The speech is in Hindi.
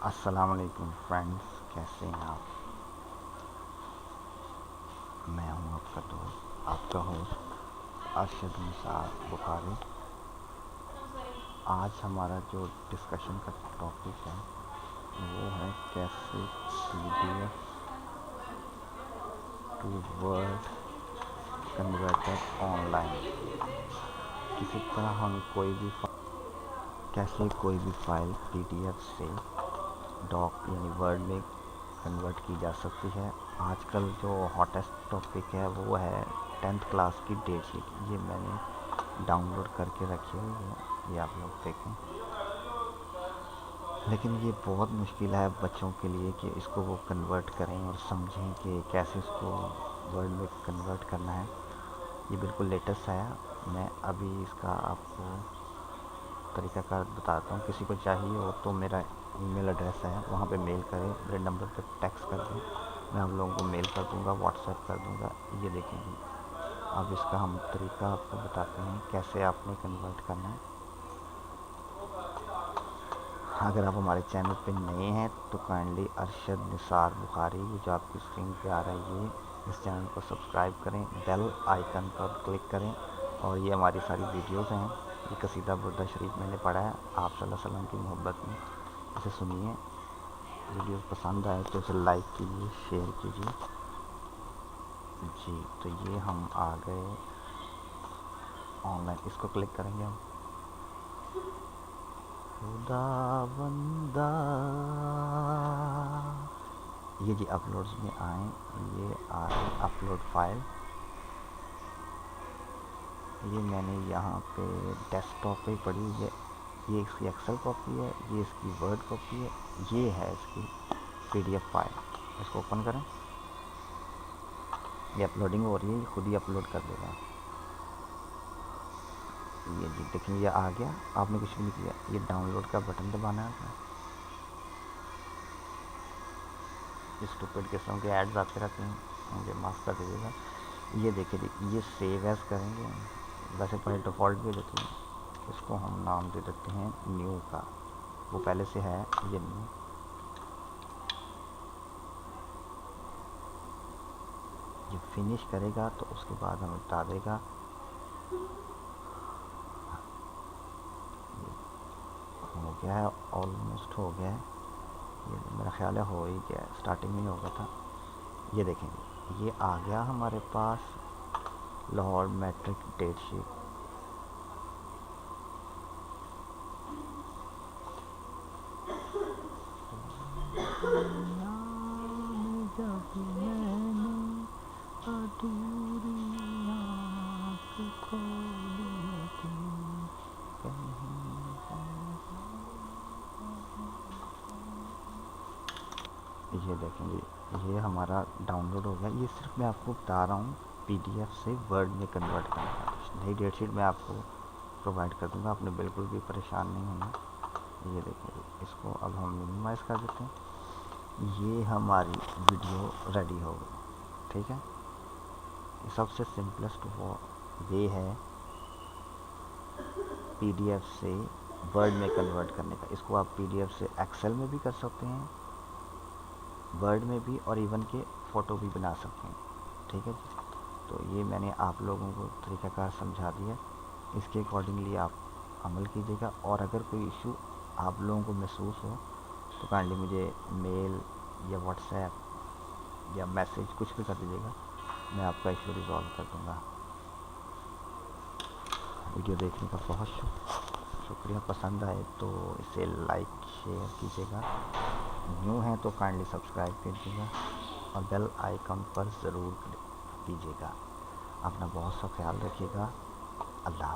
अस्सलाम वालेकुम फ्रेंड्स, कैसे हैं आप। मैं हूं आपका दोस्त, आपका होस्ट अरशद निसार बुखारी। आज हमारा जो डिस्कशन का टॉपिक है वो है कैसे PDF to word converter online. किसी तरह हम कैसे कोई भी फाइल पीडीएफ से डॉक यानी वर्ड में कन्वर्ट की जा सकती है। आजकल जो हॉटेस्ट टॉपिक है वो है 10th क्लास की डेट शीट। ये मैंने डाउनलोड करके रखी हुई है, ये आप लोग देखें। लेकिन ये बहुत मुश्किल है बच्चों के लिए कि इसको वो कन्वर्ट करें और समझें कि कैसे इसको वर्ड में कन्वर्ट करना है। ये बिल्कुल लेटेस्ट है। मैं अभी इसका आपको तरीक़ाकार बताता हूँ। किसी को चाहिए हो तो मेरा ईमेल एड्रेस है, वहाँ पे मेल करें, मेरे नंबर पे टेक्स्ट कर दें, मैं आप लोगों को मेल कर दूँगा, व्हाट्सएप कर दूँगा। ये देखेंगे। अब इसका हम तरीका आपको बताते हैं कैसे आपने कन्वर्ट करना है। अगर आप हमारे चैनल पे नए हैं तो काइंडली अरशद निसार बुखारी जो आपकी स्क्रीन पे आ रही है इस चैनल को सब्सक्राइब करें, बेल आइकन पर क्लिक करें। और ये हमारी सारी वीडियोस हैं। ये कसीदा बुर्दा शरीफ मैंने पढ़ा है आप सल्लल्लाहु अलैहि वसल्लम की मोहब्बत में, इसे सुनिए। वीडियो पसंद आए तो इसे लाइक कीजिए, शेयर कीजिए जी। तो ये हम आ गए ऑनलाइन, इसको क्लिक करेंगे हम। खुदा बंदा ये जी अपलोड्स में आए, ये आ रही अपलोड फाइल। ये मैंने यहाँ पे डेस्कटॉप पे पड़ी हुई है। ये इसकी एक्सेल कॉपी है, ये इसकी वर्ड कॉपी है, ये है इसकी पीडीएफ फाइल। इसको ओपन करें। ये अपलोडिंग हो रही है, ये खुद ही अपलोड कर देगा। ये जी देखिए ये आ गया, आपने कुछ भी नहीं किया। ये डाउनलोड का बटन दबाना है। स्टूपिड किस्म के ऐड्स आते रहते हैं, मुझे माफ़ कर दीजिएगा। ये देखिए जी, ये सेव एज करेंगे। वैसे पहले डिफ़ॉल्ट भी देते हैं, इसको हम नाम दे देते हैं न्यू का। वो पहले से है, ये न्यू। ये फिनिश करेगा तो उसके बाद हमें बता देगा। हो गया है, ऑलमोस्ट हो गया है। ये मेरा ख्याल है हो ही गया है, स्टार्टिंग में ही हो गया था। ये देखेंगे ये आ गया हमारे पास लाहौर मैट्रिक डेट शीट। ये देखेंगे ये हमारा डाउनलोड हो गया। ये सिर्फ मैं आपको बता रहा हूँ पीडीएफ से वर्ड में कन्वर्ट करने का। नई डेट शीट मैं आपको प्रोवाइड कर दूँगा, आपने बिल्कुल भी परेशान नहीं होना। ये देखिए इसको अब हम मिनिमाइज़ कर देते हैं। ये हमारी वीडियो रेडी हो गई, ठीक है। ये सबसे सिंपलेस्ट वे है पीडीएफ से वर्ड में कन्वर्ट करने का। इसको आप पीडीएफ से एक्सेल में भी कर सकते हैं, वर्ड में भी, और इवन के फ़ोटो भी बना सकते हैं, ठीक है जी। तो ये मैंने आप लोगों को तरीक़ाकार समझा दिया, इसके अकॉर्डिंगली आप अमल कीजिएगा। और अगर कोई इशू आप लोगों को महसूस हो तो काइंडली मुझे मेल या व्हाट्सएप या मैसेज कुछ भी कर दीजिएगा, मैं आपका इशू रिजॉल्व कर दूँगा। वीडियो देखने का बहुत शुक्रिया। पसंद आए तो इसे लाइक शेयर कीजिएगा। न्यू हैं तो काइंडली सब्सक्राइब कीजिएगा और बेल आइकन पर ज़रूर कीजिएगा। अपना बहुत सा ख्याल रखिएगा। अल्लाह।